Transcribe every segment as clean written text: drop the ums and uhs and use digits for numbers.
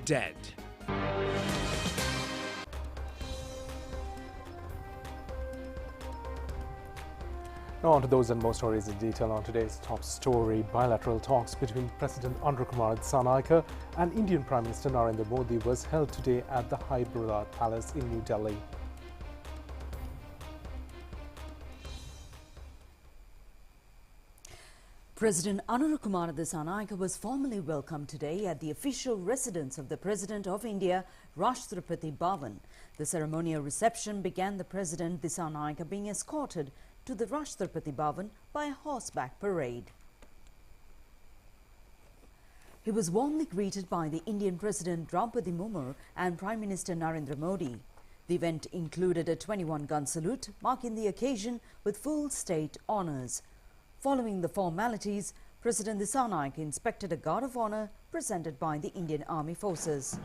dead. Now on to those and more stories in detail on today's top story. Bilateral talks between President Kumar Dissanayake and Indian Prime Minister Narendra Modi was held today at the Hyderabad Palace in New Delhi. President Kumar Dissanayake was formally welcomed today at the official residence of the President of India, Rashtrapati Bhavan. The ceremonial reception began the President Dissanayake being escorted to the Rashtrapati Bhavan by a horseback parade. He was warmly greeted by the Indian President Draupadi Murmu and Prime Minister Narendra Modi. The event included a 21-gun salute, marking the occasion with full state honours. Following the formalities, President Dissanayake inspected a guard of honour presented by the Indian Army Forces.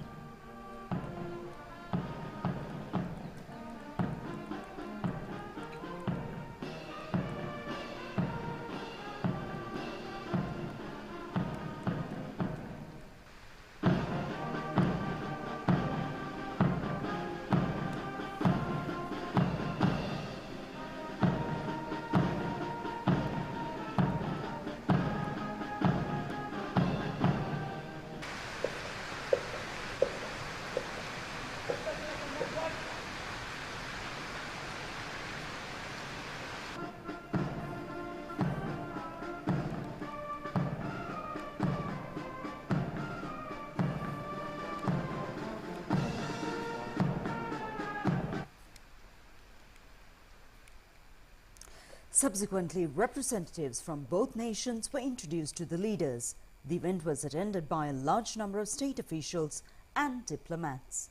Subsequently, representatives from both nations were introduced to the leaders. The event was attended by a large number of state officials and diplomats.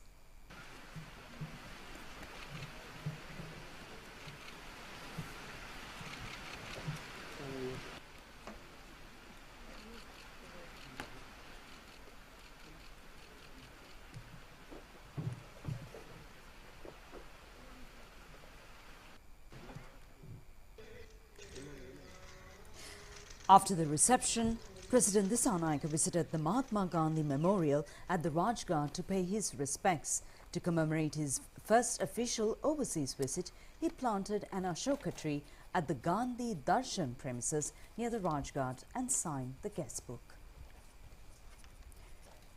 After the reception, President Dissanayake visited the Mahatma Gandhi Memorial at the Rajghat to pay his respects. To commemorate his first official overseas visit, he planted an Ashoka tree at the Gandhi Darshan premises near the Rajghat and signed the guest book.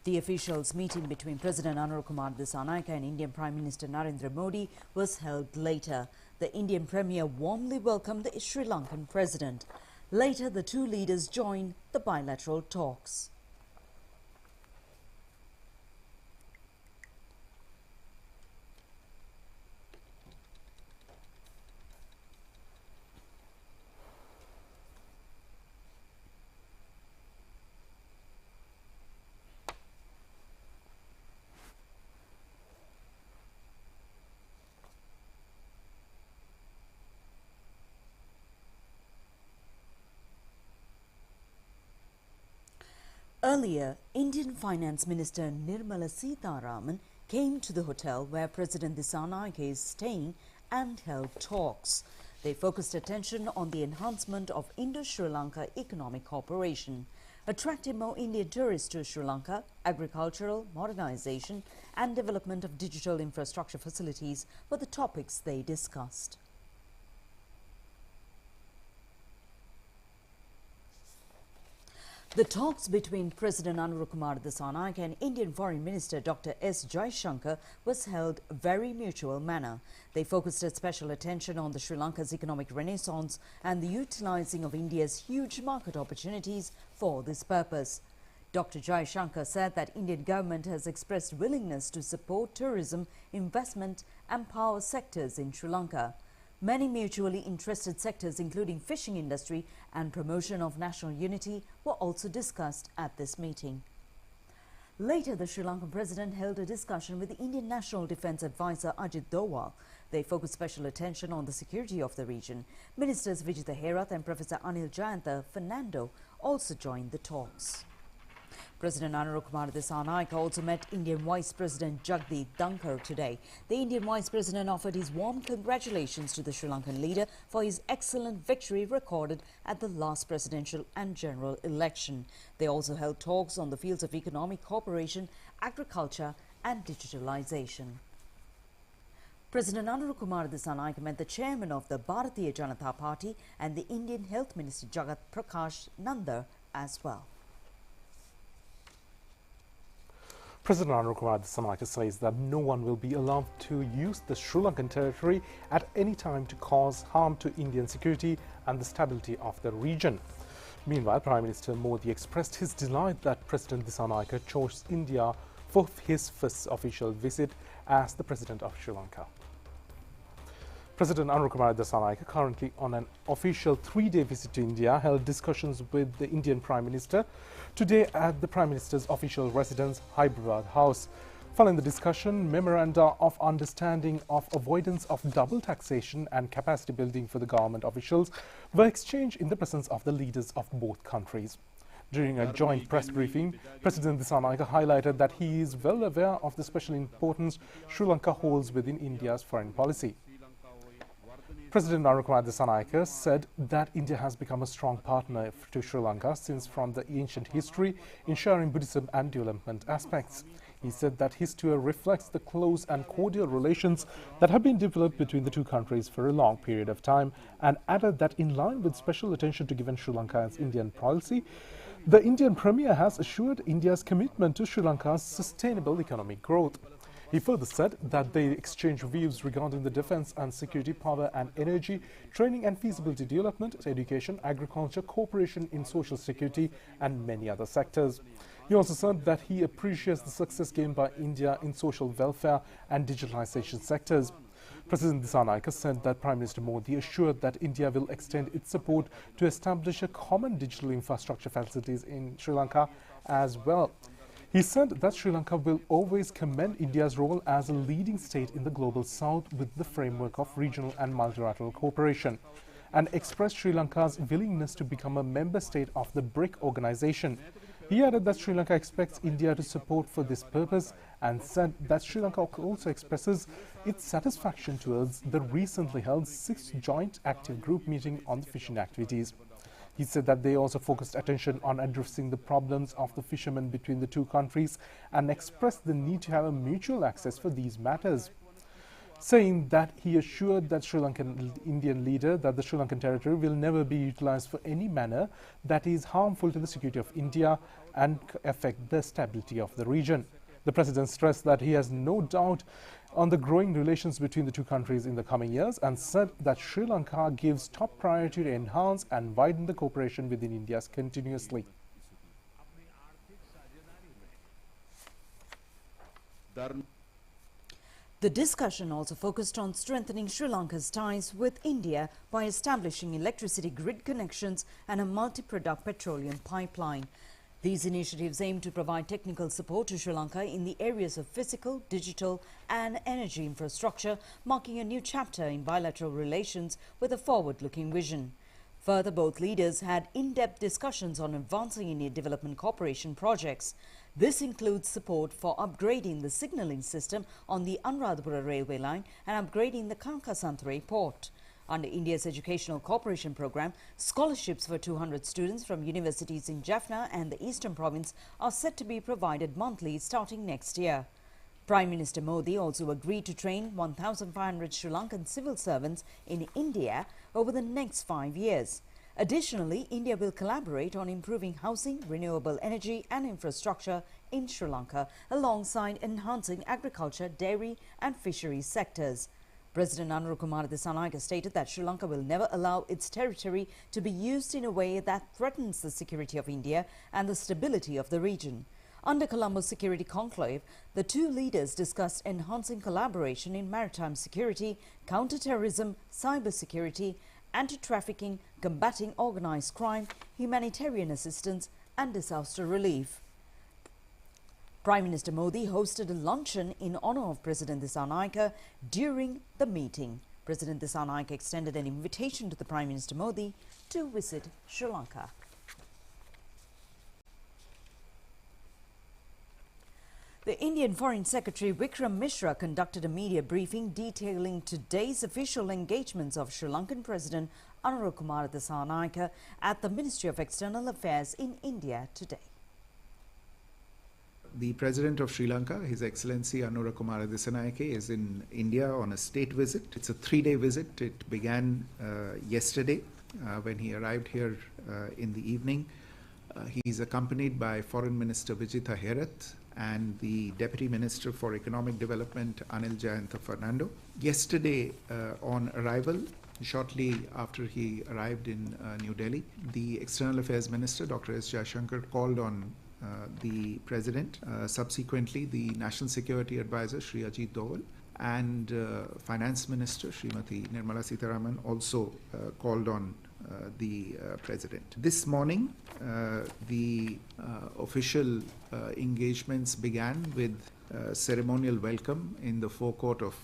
The officials' meeting between President Kumar Dissanayake and Indian Prime Minister Narendra Modi was held later. The Indian Premier warmly welcomed the Sri Lankan President. Later, the two leaders joined the bilateral talks. Earlier, Indian Finance Minister Nirmala Sitharaman came to the hotel where President Dissanayake is staying and held talks. They focused attention on the enhancement of Indo-Sri Lanka economic cooperation, attracting more Indian tourists to Sri Lanka, agricultural modernization and development of digital infrastructure facilities were the topics they discussed. The talks between President Kumar Dissanayake and Indian Foreign Minister Dr. S. Jaishankar was held very mutual manner. They focused special attention on the Sri Lanka's economic renaissance and the utilizing of India's huge market opportunities for this purpose. Dr. Jaishankar said that Indian government has expressed willingness to support tourism, investment and power sectors in Sri Lanka. Many mutually interested sectors, including fishing industry and promotion of national unity, were also discussed at this meeting. Later, the Sri Lankan president held a discussion with the Indian National Defence Advisor Ajit Doval. They focused special attention on the security of the region. Ministers Vijitha Herath and Professor Anil Jayantha Fernando also joined the talks. President Kumar Dissanayake also met Indian Vice President Jagdeep Dhankar today. The Indian Vice President offered his warm congratulations to the Sri Lankan leader for his excellent victory recorded at the last presidential and general election. They also held talks on the fields of economic cooperation agriculture and digitalization. President Kumar Dissanayake met the chairman of the Bharatiya Janata Party and the Indian Health Minister Jagat Prakash Nanda as well. President Kumar Dissanayake says that no one will be allowed to use the Sri Lankan territory at any time to cause harm to Indian security and the stability of the region. Meanwhile, Prime Minister Modi expressed his delight that President Dissanayake chose India for his first official visit as the President of Sri Lanka. President Kumar Dissanayake, currently on an official three-day visit to India, held discussions with the Indian Prime Minister today at the Prime Minister's official residence, Hyderabad House. Following the discussion, memoranda of understanding of avoidance of double taxation and capacity building for the government officials were exchanged in the presence of the leaders of both countries. During a joint press briefing, President Dissanayake highlighted that he is well aware of the special importance Sri Lanka holds within India's foreign policy. President Kumar Dissanayake said that India has become a strong partner to Sri Lanka since from the ancient history in sharing Buddhism and development aspects. He said that his tour reflects the close and cordial relations that have been developed between the two countries for a long period of time, and added that in line with special attention to given Sri Lanka's Indian policy, the Indian Premier has assured India's commitment to Sri Lanka's sustainable economic growth. He further said that they exchanged views regarding the defense and security, power and energy, training and feasibility development, education, agriculture, cooperation in social security and many other sectors. He also said that he appreciates the success gained by India in social welfare and digitalization sectors. President Dissanayake said that Prime Minister Modi assured that India will extend its support to establish a common digital infrastructure facilities in Sri Lanka as well. He said that Sri Lanka will always commend India's role as a leading state in the global south with the framework of regional and multilateral cooperation, and expressed Sri Lanka's willingness to become a member state of the BRIC organization. He added that Sri Lanka expects India to support for this purpose and said that Sri Lanka also expresses its satisfaction towards the recently held 6th Joint Active Group meeting on the fishing activities. He said that they also focused attention on addressing the problems of the fishermen between the two countries and expressed the need to have a mutual access for these matters, saying that he assured that Sri Lankan Indian leader that the Sri Lankan territory will never be utilized for any manner that is harmful to the security of India and affect the stability of the region. The President stressed that he has no doubt on the growing relations between the two countries in the coming years and said that Sri Lanka gives top priority to enhance and widen the cooperation within India continuously. The discussion also focused on strengthening Sri Lanka's ties with India by establishing electricity grid connections and a multi-product petroleum pipeline. These initiatives aim to provide technical support to Sri Lanka in the areas of physical, digital and energy infrastructure, marking a new chapter in bilateral relations with a forward-looking vision. Further, both leaders had in-depth discussions on advancing Indian development cooperation projects. This includes support for upgrading the signalling system on the Anuradhapura railway line and upgrading the Kankasanthare port. Under India's educational cooperation program, scholarships for 200 students from universities in Jaffna and the Eastern Province are set to be provided monthly starting next year. Prime Minister Modi also agreed to train 1,500 Sri Lankan civil servants in India over the next 5 years. Additionally, India will collaborate on improving housing, renewable energy and infrastructure in Sri Lanka, alongside enhancing agriculture, dairy and fisheries sectors. President Kumar Dissanayake stated that Sri Lanka will never allow its territory to be used in a way that threatens the security of India and the stability of the region. Under Colombo's Security Conclave, the two leaders discussed enhancing collaboration in maritime security, counter-terrorism, cyber-security, anti-trafficking, combating organized crime, humanitarian assistance and disaster relief. Prime Minister Modi hosted a luncheon in honor of President Dissanayake during the meeting. President Dissanayake extended an invitation to the Prime Minister Modi to visit Sri Lanka. The Indian Foreign Secretary Vikram Mishra conducted a media briefing detailing today's official engagements of Sri Lankan President Kumar Dissanayake at the Ministry of External Affairs in India today. The President of Sri Lanka, His Excellency Anura Kumara Dissanayake, is in India on a state visit. It's a 3-day visit. It began yesterday when he arrived here in the evening. He's accompanied by Foreign Minister Vijitha Herath and the Deputy Minister for Economic Development, Anil Jayanta Fernando. Yesterday, on arrival, shortly after he arrived in New Delhi, the External Affairs Minister, Dr. S. Jaishankar, called on the President. Subsequently, the National Security Advisor, Shri Ajit Doval, and Finance Minister, Srimati Nirmala Sitharaman, also called on the President. This morning, the official engagements began with ceremonial welcome in the forecourt of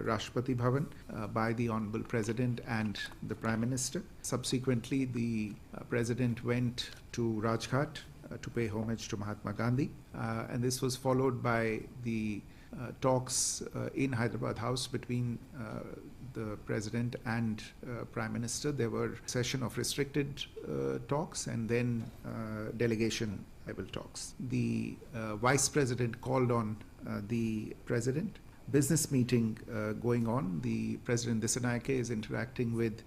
Rashtrapati Bhavan by the Honorable President and the Prime Minister. Subsequently, the President went to Rajghat to pay homage to Mahatma Gandhi, and this was followed by the talks in Hyderabad House between the President and Prime Minister. There were a session of restricted talks and then delegation level talks. The Vice President called on the President. Business meeting going on. The President Dissanayake is interacting with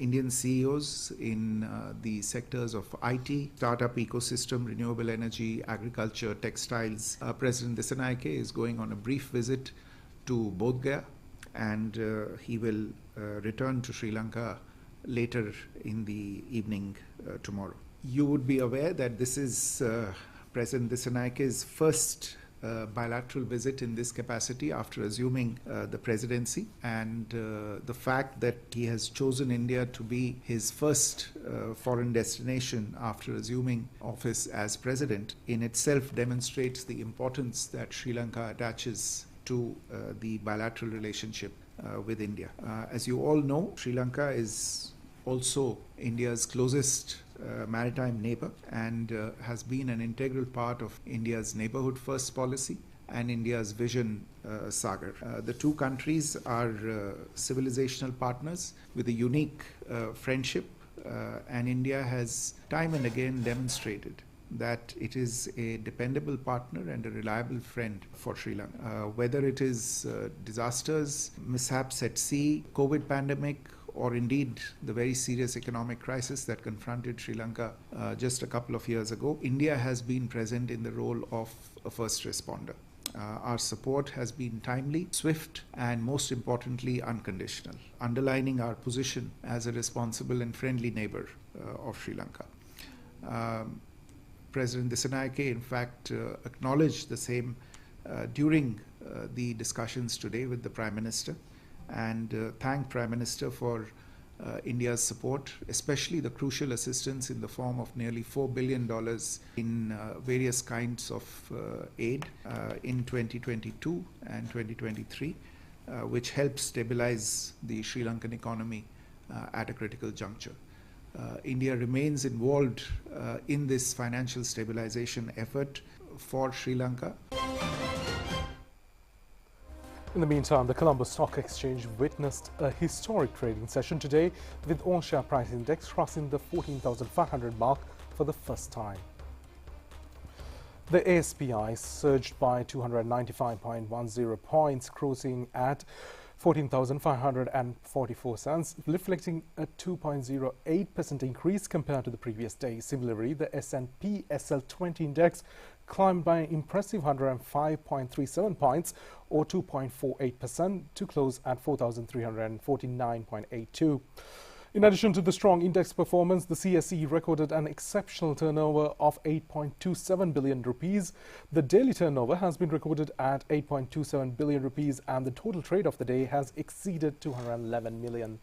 Indian CEOs in the sectors of IT, startup ecosystem, renewable energy, agriculture, textiles. President Dissanayake is going on a brief visit to Bodh Gaya, and he will return to Sri Lanka later in the evening tomorrow. You would be aware that this is President Dissanayake's first bilateral visit in this capacity after assuming the presidency, and the fact that he has chosen India to be his first foreign destination after assuming office as president in itself demonstrates the importance that Sri Lanka attaches to the bilateral relationship with India. As you all know, Sri Lanka is also India's closest maritime neighbor and has been an integral part of India's neighborhood first policy and India's vision saga. The two countries are civilizational partners with a unique friendship, and India has time and again demonstrated that it is a dependable partner and a reliable friend for Sri Lanka. Whether it is disasters, mishaps at sea, COVID pandemic, or indeed the very serious economic crisis that confronted Sri Lanka just a couple of years ago, India has been present in the role of a first responder. Our support has been timely, swift, and most importantly, unconditional, underlining our position as a responsible and friendly neighbor of Sri Lanka. President Dissanayake, in fact, acknowledged the same during the discussions today with the Prime Minister, and thanked Prime Minister for India's support, especially the crucial assistance in the form of nearly $4 billion in various kinds of aid in 2022 and 2023, which helped stabilize the Sri Lankan economy at a critical juncture. India remains involved in this financial stabilization effort for Sri Lanka. In the meantime, the Colombo Stock Exchange witnessed a historic trading session today, with all-share price index crossing the 14,500 mark for the first time. The ASPI surged by 295.10 points, closing at 14,544 cents, reflecting a 2.08% increase compared to the previous day. Similarly, the S&P SL20 index climbed by an impressive 105.37 points, or 2.48%, to close at 4,349.82. In addition to the strong index performance, the CSE recorded an exceptional turnover of 8.27 billion rupees. The daily turnover has been recorded at 8.27 billion rupees, and the total trade of the day has exceeded 211 million.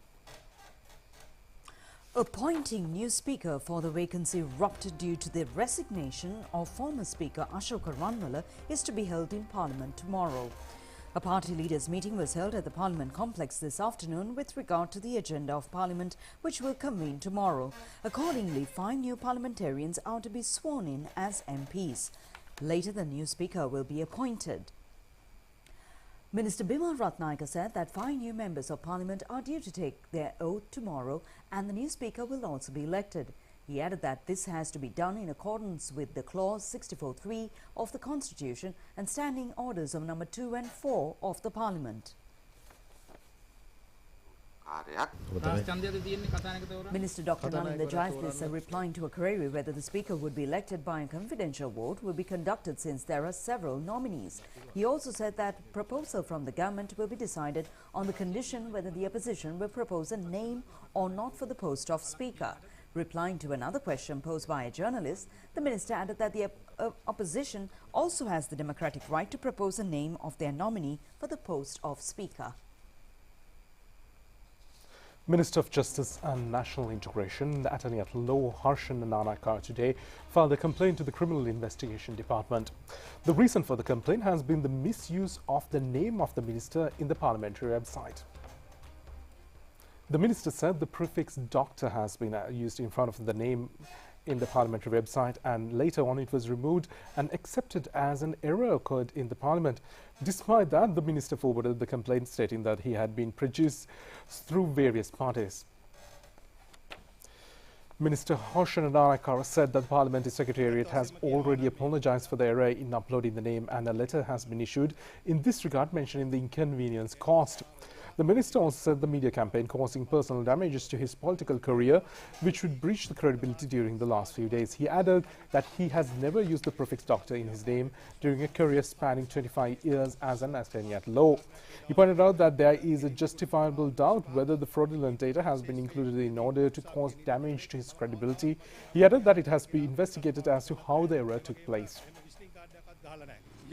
Appointing new Speaker for the vacancy erupted due to the resignation of former Speaker Ashoka Ranwala is to be held in Parliament tomorrow. A party leaders' meeting was held at the Parliament complex this afternoon with regard to the agenda of Parliament, which will convene tomorrow. Accordingly, 5 new parliamentarians are to be sworn in as MPs. Later, the new Speaker will be appointed. Minister Bimal Ratnayaka said that 5 new members of Parliament are due to take their oath tomorrow, and the new Speaker will also be elected. He added that this has to be done in accordance with the clause 64(3) of the Constitution and standing orders of number 2 and 4 of the Parliament. Minister Dr. Nalinda Jayatissa, replying to a query whether the Speaker would be elected by a confidential vote, will be conducted since there are several nominees. He also said that proposal from the government will be decided on the condition whether the opposition will propose a name or not for the post of Speaker. Replying to another question posed by a journalist, the minister added that the opposition also has the democratic right to propose a name of their nominee for the post of Speaker. Minister of Justice and National Integration, the Attorney at Law Harshan Nanakar today filed a complaint to the Criminal Investigation Department. The reason for the complaint has been the misuse of the name of the minister in the parliamentary website. The minister said the prefix doctor has been used in front of the name in the parliamentary website, and later on it was removed and accepted as an error occurred in the parliament. Despite that, the minister forwarded the complaint stating that he had been produced through various parties. Minister Harshan Nanakar said that the Parliamentary Secretariat has already apologized for the error in uploading the name, and a letter has been issued in this regard mentioning the inconvenience caused. The minister also said the media campaign causing personal damages to his political career, which would breach the credibility during the last few days. He added that he has never used the prefix doctor in his name during a career spanning 25 years as an attorney at law. He pointed out that there is a justifiable doubt whether the fraudulent data has been included in order to cause damage to his credibility. He added that it has been investigated as to how the error took place.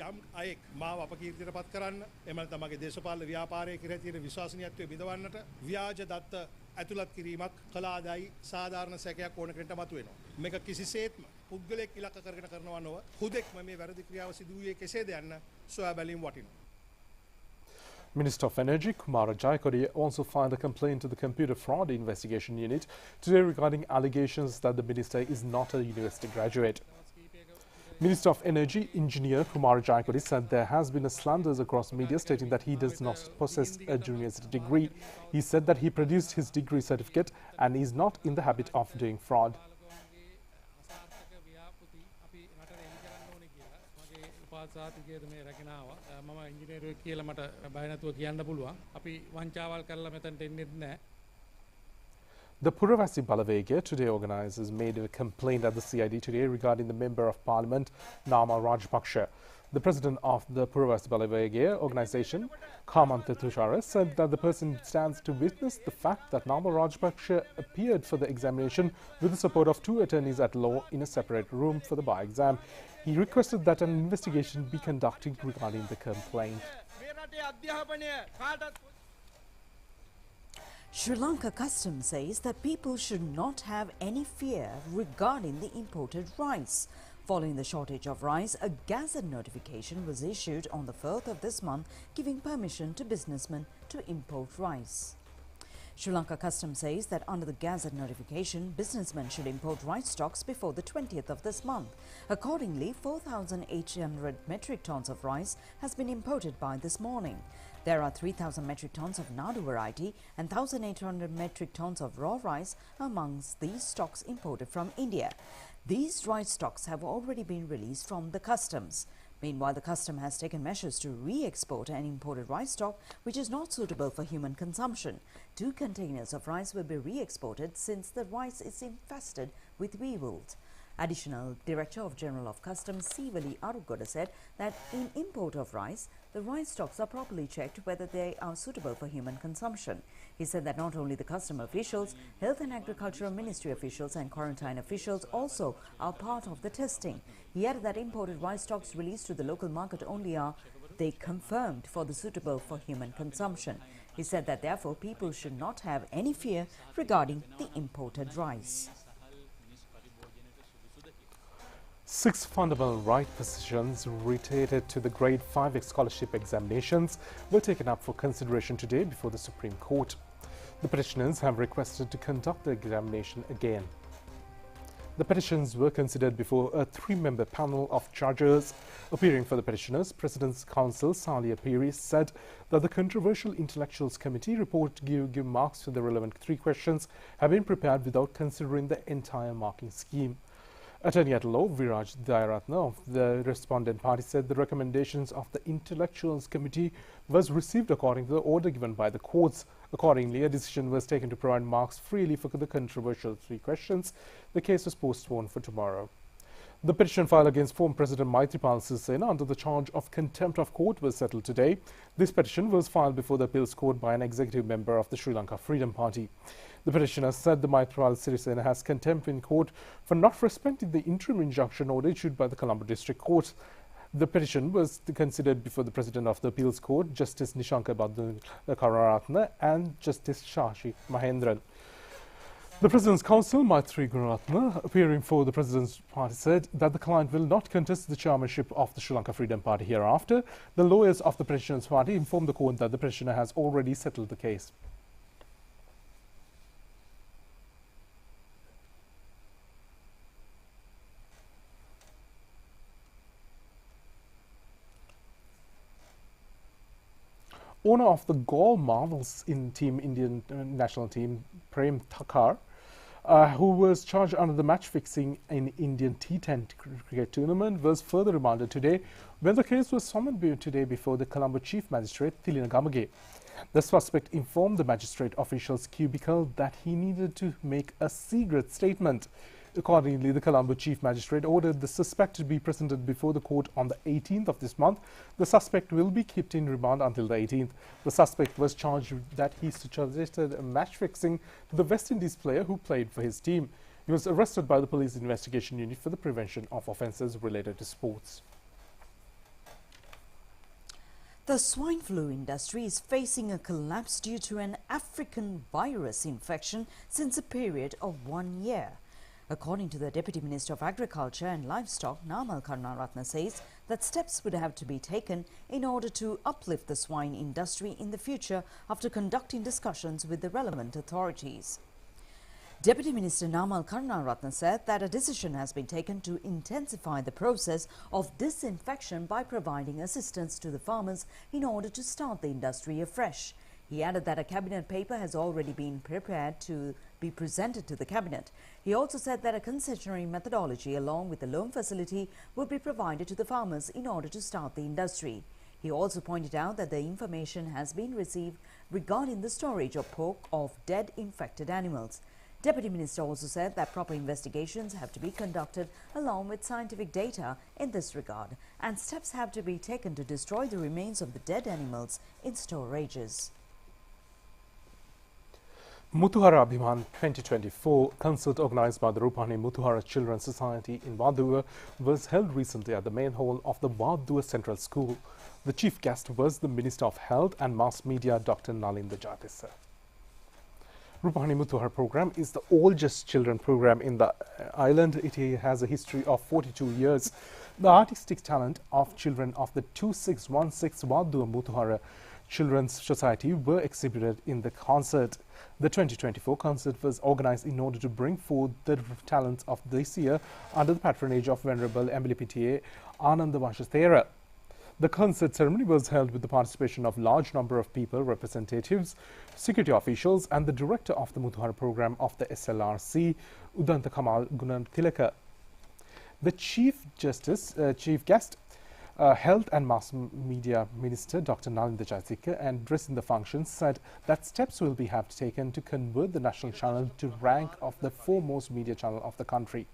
යම් අයෙක් මාව අපකීර්තියට පත් කරන්න එම නැත්නම් මගේ දේශපාලන ව්‍යාපාරයේ කෙරෙහි තියෙන විශ්වසනීයත්වය බිඳවන්නට ව්‍යාජ දත්ත ඇතුළත් කිරීමක් කළාදයි සාධාරණ සැකයක් ඕන කෙනෙක්ට මතුවෙනවා. මේක කිසිසේත්ම පුද්ගලයෙක් ඉලක්ක කරගෙන කරනවා නොව හුදෙක්ම මේ වැරදි ක්‍රියාව සිදු වූයේ කෙසේද යන්න සොයා බැලීම වටිනවා. Minister of Energy Kumara Jayakodi also filed a complaint to the Computer Fraud Investigation Unit today regarding allegations that the minister is not a university graduate. Minister of Energy Engineer Kumar Jayakodi said there has been a slanders across media stating that he does not possess a university degree. He said that he produced his degree certificate and is not in the habit of doing fraud. The Puravasi Balavege today organizers made a complaint at the CID today regarding the Member of Parliament Nama Rajpaksha. The president of the Puravasi Balavege organization, Kamantha Tushara, said that the person stands to witness the fact that Nama Rajpaksha appeared for the examination with the support of 2 attorneys at law in a separate room for the bar exam. He requested that an investigation be conducted regarding the complaint. Sri Lanka Customs says that people should not have any fear regarding the imported rice. Following the shortage of rice, a gazette notification was issued on the 4th of this month giving permission to businessmen to import rice. Sri Lanka Customs says that under the gazette notification, businessmen should import rice stocks before the 20th of this month. Accordingly, 4,800 metric tons of rice has been imported by this morning. There are 3,000 metric tons of Nadu variety and 1,800 metric tons of raw rice amongst these stocks imported from India. These rice stocks have already been released from the customs. Meanwhile, the custom has taken measures to re-export an imported rice stock which is not suitable for human consumption. 2 containers of rice will be re-exported since the rice is infested with weevils. Additional Director of General of Customs Sivali Arugoda said that in import of rice, the rice stocks are properly checked whether they are suitable for human consumption. He said that not only the custom officials, Health and Agricultural Ministry officials and quarantine officials also are part of the testing. He added that imported rice stocks released to the local market only are they confirmed for the suitable for human consumption. He said that therefore people should not have any fear regarding the imported rice. 6 fundamental right positions related to the Grade 5 scholarship examinations were taken up for consideration today before the Supreme Court. The petitioners have requested to conduct the examination again. The petitions were considered before a three-member panel of judges. Appearing for the petitioners, President's Counsel Salia Piri said that the Controversial Intellectuals Committee report give marks to the relevant three questions have been prepared without considering the entire marking scheme. Attorney at Law Viraj Dayaratna of the respondent party said the recommendations of the Intellectuals Committee was received according to the order given by the courts. Accordingly, a decision was taken to provide marks freely for the controversial three questions. The case was postponed for tomorrow. The petition filed against former President Maithripala Sirisena under the charge of contempt of court was settled today. This petition was filed before the appeals court by an executive member of the Sri Lanka Freedom Party. The petitioner said the Maithripala Sirisena has contempt in court for not respecting the interim injunction order issued by the Colombo District Court. The petition was considered before the President of the Appeals Court, Justice Nishanka Karunaratne and Justice Shashi Mahendran. The President's Counsel, Maitri Gunaratne, appearing for the President's Party, said that the client will not contest the chairmanship of the Sri Lanka Freedom Party hereafter. The lawyers of the Petitioner's Party informed the court that the petitioner has already settled the case. Owner of the Gaul Marvels in Indian national team, Prem Thakkar, who was charged under the match fixing in Indian T10 cricket tournament, was further remanded today when the case was summoned today before the Colombo Chief Magistrate Thilina Gamage. The suspect informed the magistrate official's cubicle that he needed to make a secret statement. Accordingly, the Colombo Chief Magistrate ordered the suspect to be presented before the court on the 18th of this month. The suspect will be kept in remand until the 18th. The suspect was charged that he suggested a match fixing to the West Indies player who played for his team. He was arrested by the Police Investigation Unit for the prevention of offences related to sports. The swine flu industry is facing a collapse due to an African virus infection since a period of 1 year. According to the Deputy Minister of Agriculture and Livestock, Namal Karunaratne says that steps would have to be taken in order to uplift the swine industry in the future after conducting discussions with the relevant authorities. Deputy Minister Namal Karunaratne said that a decision has been taken to intensify the process of disinfection by providing assistance to the farmers in order to start the industry afresh. He added that a cabinet paper has already been prepared to be presented to the cabinet. He also said that a concessionary methodology along with a loan facility would be provided to the farmers in order to start the industry. He also pointed out that the information has been received regarding the storage of pork of dead infected animals. Deputy Minister also said that proper investigations have to be conducted along with scientific data in this regard, and steps have to be taken to destroy the remains of the dead animals in storages. Muthuhara Abhiman 2024 concert organised by the Rupavahini Muthuhara Children's Society in Vadua was held recently at the main hall of the Vadua Central School. The chief guest was the Minister of Health and Mass Media, Dr. Nalinda Jatisa. Rupavahini Muthuhara program is the oldest children program in the island. It has a history of 42 years. The artistic talent of children of the 2616 Vadua Muthuhara Children's Society were exhibited in the concert. The 2024 concert was organized in order to bring forth the talents of this year under the patronage of Venerable Emily Anandavashasthera. The concert ceremony was held with the participation of large number of people, representatives, security officials and the director of the Muthuhara program of the SLRC, Udanta Kamal Gunanthilaka. The chief guest, Health and Mass Media Minister Dr. Nalinda Jatisa, addressing the function, said that steps will be taken to convert the national channel to rank of the foremost media channel of the country.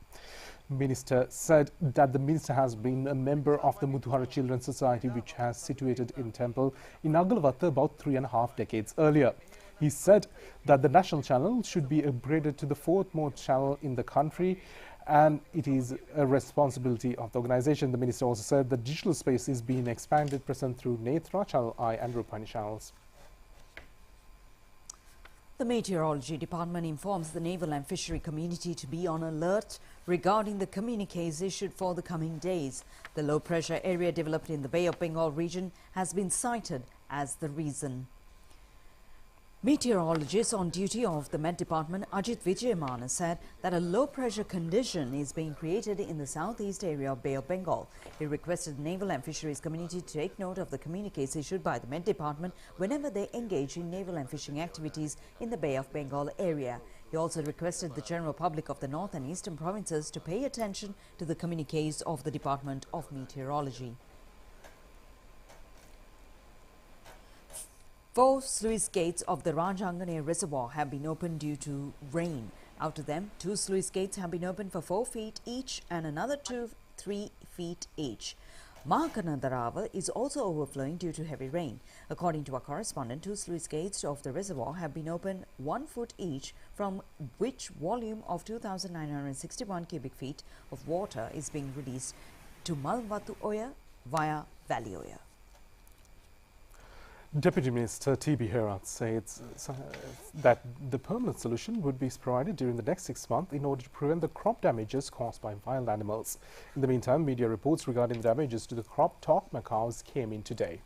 Minister said that the minister has been a member of the Muthuhara Children's Society, which has situated in temple in Agalavatta about 3.5 decades earlier. He said that the national channel should be upgraded to the fourth-most channel in the country, and it is a responsibility of the organization. The minister also said the digital space is being expanded, present through Netra, ChannelEye and Rupavahini channels. The Meteorology Department informs the naval and fishery community to be on alert regarding the communiques issued for the coming days. The low-pressure area developed in the Bay of Bengal region has been cited as the reason. Meteorologist on duty of the Met Department, Ajit Vijayamana, said that a low-pressure condition is being created in the southeast area of Bay of Bengal. He requested the naval and fisheries community to take note of the communiques issued by the Met Department whenever they engage in naval and fishing activities in the Bay of Bengal area. He also requested the general public of the north and eastern provinces to pay attention to the communiques of the Department of Meteorology. 4 sluice gates of the Rajangane Reservoir have been opened due to rain. Out of them, 2 sluice gates have been opened for 4 feet each and another 2 3 feet each. Mahakanandarava is also overflowing due to heavy rain. According to our correspondent, 2 sluice gates of the reservoir have been opened 1 foot each, from which volume of 2,961 cubic feet of water is being released to Malvatu Oya via Valley Oya. Deputy Minister T.B. Herat says that the permanent solution would be provided during the next 6 months in order to prevent the crop damages caused by wild animals. In the meantime, media reports regarding the damages to the crop talc macaws came in today.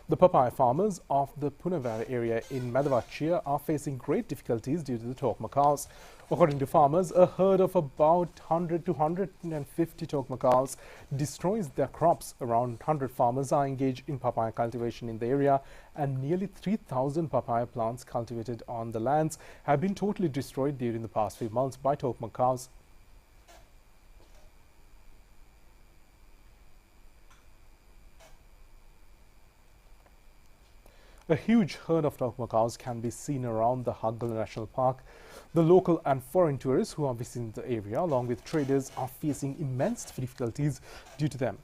The papaya farmers of the Punawara area in Madhavachia are facing great difficulties due to the talc macaws. According to farmers, a herd of about 100 to 150 talc macaws destroys their crops. Around 100 farmers are engaged in papaya cultivation in the area, and nearly 3,000 papaya plants cultivated on the lands have been totally destroyed during the past few months by talc macaws. A huge herd of talc macaws can be seen around the Haggal National Park. The local and foreign tourists who are visiting the area, along with traders, are facing immense difficulties due to them.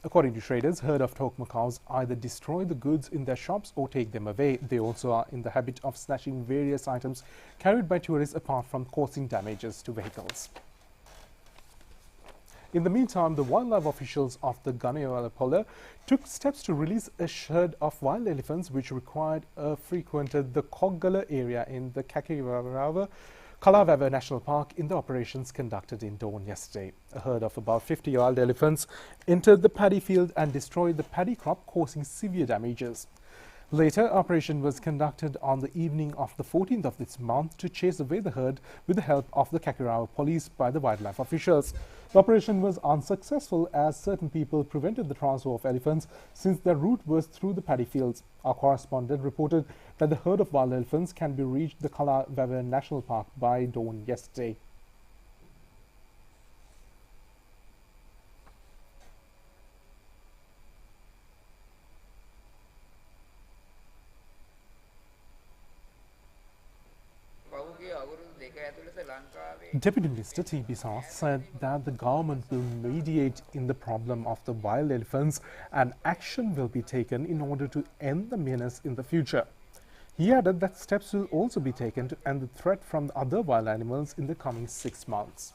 According to traders, herd of talc macaws either destroy the goods in their shops or take them away. They also are in the habit of snatching various items carried by tourists, apart from causing damages to vehicles. In the meantime, the wildlife officials of the Ganayala Polar took steps to release a herd of wild elephants which frequented the Koggala area in the Kalawava National Park in the operations conducted in dawn yesterday. A herd of about 50 wild elephants entered the paddy field and destroyed the paddy crop, causing severe damages. Later, operation was conducted on the evening of the 14th of this month to chase away the herd with the help of the Kakirawa police by the wildlife officials. The operation was unsuccessful as certain people prevented the transfer of elephants since their route was through the paddy fields. Our correspondent reported that the herd of wild elephants can be reached the Kalawava National Park by dawn yesterday. Deputy Minister T.B. Herat said that the government will mediate in the problem of the wild elephants and action will be taken in order to end the menace in the future. He added that steps will also be taken to end the threat from the other wild animals in the coming 6 months.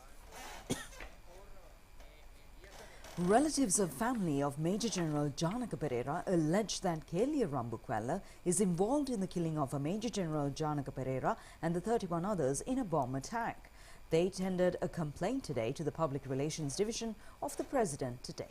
Relatives of family of Major General Janaka Pereira allege that Kelia Rambukwella is involved in the killing of a Major General Janaka Pereira and the 31 others in a bomb attack. They tendered a complaint today to the Public Relations Division of the President today.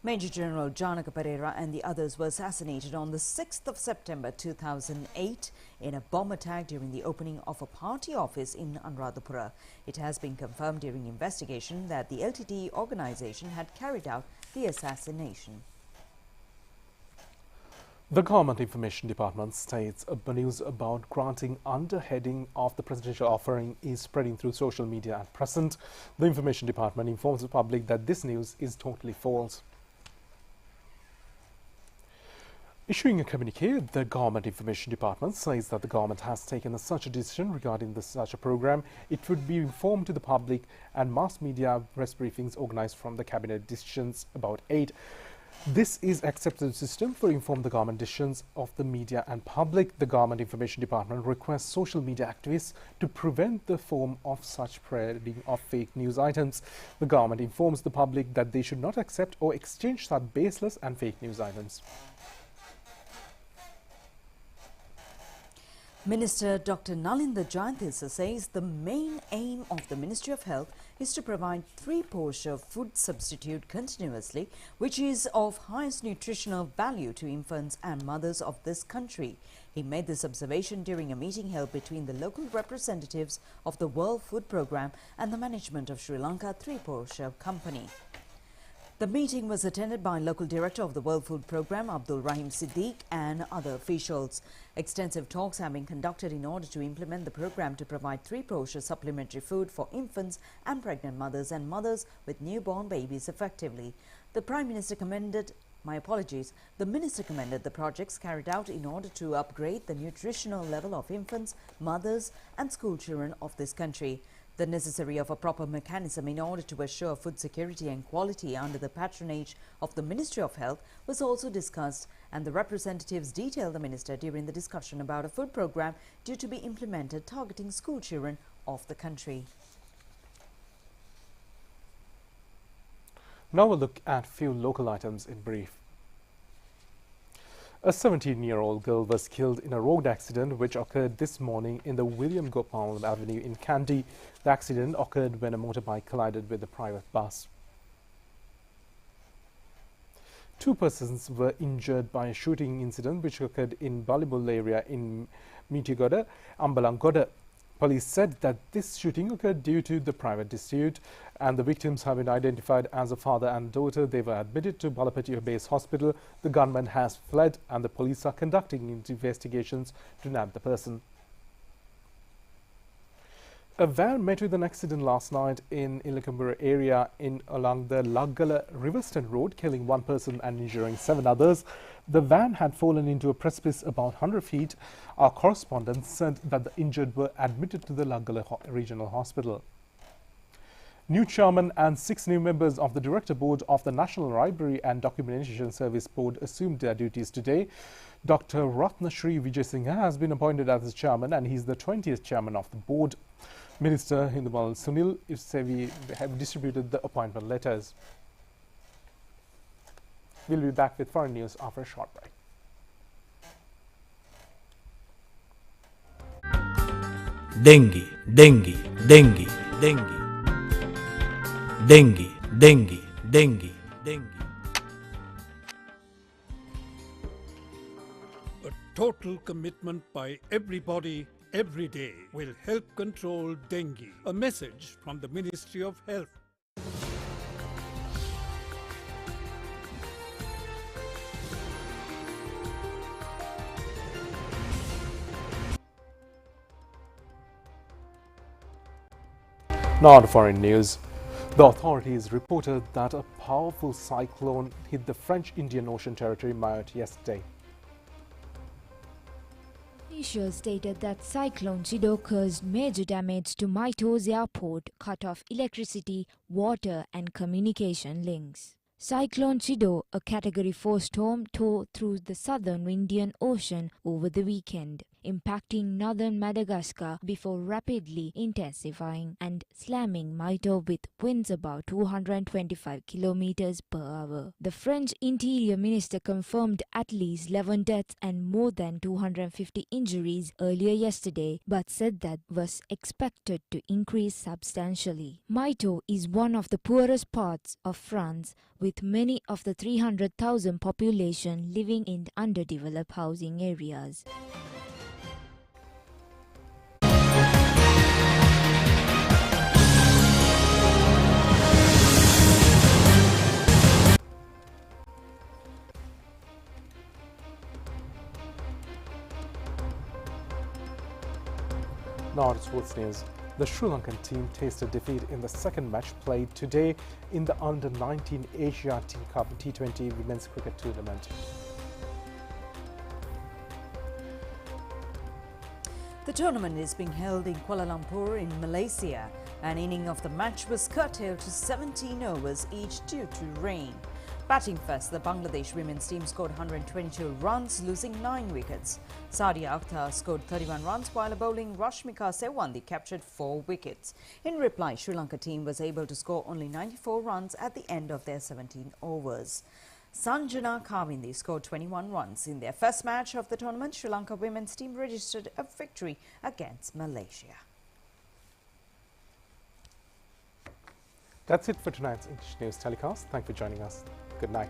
Major General Janaka Pereira and the others were assassinated on the 6th of September 2008 in a bomb attack during the opening of a party office in Anuradhapura. It has been confirmed during investigation that the LTTE organization had carried out the assassination. The Government Information Department states a news about granting underheading of the presidential offering is spreading through social media at present. The Information Department informs the public that this news is totally false. Issuing a communique, the Government Information Department says that the government has taken such a decision regarding such a program. It would be informed to the public and mass media press briefings organized from the cabinet decisions about 8. This is accepted system for inform the government decisions of the media and public. The Government Information Department requests social media activists to prevent the form of such spreading of fake news items. The government informs the public that they should not accept or exchange such baseless and fake news items. Minister Dr. Nalinda Jayantissa says the main aim of the Ministry of Health is to provide 3 portion food substitute continuously, which is of highest nutritional value to infants and mothers of this country. He made this observation during a meeting held between the local representatives of the World Food Programme and the management of Sri Lanka 3 portion company. The meeting was attended by local director of the World Food Programme, Abdul Rahim Siddiq, and other officials. Extensive talks have been conducted in order to implement the programme to provide 3 portion supplementary food for infants and pregnant mothers and mothers with newborn babies effectively. The Minister commended the projects carried out in order to upgrade the nutritional level of infants, mothers and school children of this country. The necessity of a proper mechanism in order to assure food security and quality under the patronage of the Ministry of Health was also discussed, and the representatives detailed the minister during the discussion about a food programme due to be implemented targeting school children of the country. Now a look at few local items in brief. A 17-year-old girl was killed in a road accident which occurred this morning in the William Gopal Avenue in Kandy. The accident occurred when a motorbike collided with a private bus. 2 persons were injured by a shooting incident which occurred in Balibul area in Mitigoda, Ambalangoda. Police said that this shooting occurred due to the private dispute, and the victims have been identified as a father and daughter. They were admitted to Balapatiya Base Hospital. The gunman has fled and the police are conducting investigations to nab the person. A van met with an accident last night in Ilakambura area along the Laggala Riverstone Road, killing 1 person and injuring 7 others. The van had fallen into a precipice about 100 feet. Our correspondent said that the injured were admitted to the Laggala Regional Hospital. New chairman and 6 new members of the Director Board of the National Library and Documentation Service Board assumed their duties today. Dr. Ratnashri Vijay has been appointed as the chairman, and he is the 20th chairman of the board. Minister Hindumal Sunil Ifsevi have distributed the appointment letters. We'll be back with foreign news after a short break. Dengue, dengue, dengue, dengue. Dengue, dengue, dengue, dengue. A total commitment by everybody, every day, will help control dengue. A message from the Ministry of Health. Now to foreign news. The authorities reported that a powerful cyclone hit the French Indian Ocean territory Mayotte yesterday. Officials stated that Cyclone Chido caused major damage to Mayotte airport, cut off electricity, water and communication links. Cyclone Chido, a Category 4 storm, tore through the southern Indian Ocean over the weekend, impacting northern Madagascar before rapidly intensifying and slamming Mayotte with winds about 225 km per hour. The French Interior Minister confirmed at least 11 deaths and more than 250 injuries earlier yesterday, but said that was expected to increase substantially. Mayotte is one of the poorest parts of France, with many of the 300,000 population living in underdeveloped housing areas. Now to sports news. The Sri Lankan team tasted defeat in the second match played today in the Under-19 Asia Cup T20 Women's Cricket Tournament. The tournament is being held in Kuala Lumpur in Malaysia. An inning of the match was curtailed to 17 overs each due to rain. Batting first, the Bangladesh women's team scored 122 runs, losing 9 wickets. Sadia Akhtar scored 31 runs, while bowling Rashmika Sewandi captured 4 wickets. In reply, Sri Lanka team was able to score only 94 runs at the end of their 17 overs. Sanjana Kavindi scored 21 runs. In their first match of the tournament, Sri Lanka women's team registered a victory against Malaysia. That's it for tonight's English News telecast. Thank you for joining us. Good night.